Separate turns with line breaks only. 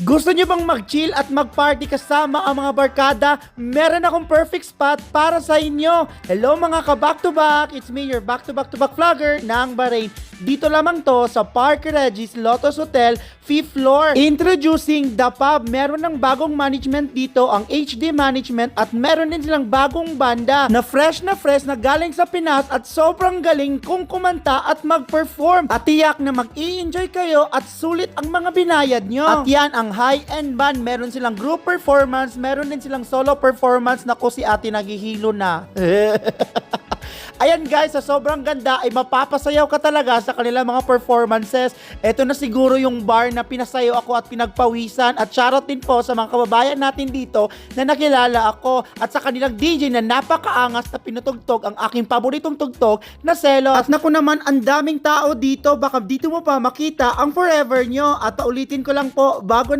Gusto nyo bang mag-chill at mag-party kasama ang mga barkada? Meron akong perfect spot para sa inyo. Hello mga ka-back-to-back, it's me, your back-to-back-to-back vlogger ng Bahrain. Dito lamang to sa Park Regis Lotus Hotel, 5th floor. Introducing The Pub. Meron ng bagong management dito, ang HD Management, at meron din silang bagong banda na fresh na galing sa Pinas at sobrang galing kung kumanta at mag-perform. At tiyak na mag-i-enjoy kayo at sulit ang mga binayad nyo. At yan ang high-end band. Meron silang group performance, meron din silang solo performance na si ate naghihilo na. Ayan guys, sa sobrang ganda ay mapapasayaw ka talaga sa kanilang mga performances. Ito na siguro yung bar na pinasayaw ako at pinagpawisan. At shoutout din po sa mga kababayan natin dito na nakilala ako. At sa kanilang DJ na napakaangas na pinutugtog ang aking paboritong tugtog na Selos. At naku naman, ang daming tao dito. Baka dito mo pa makita ang forever nyo. At paulitin ko lang po, bago na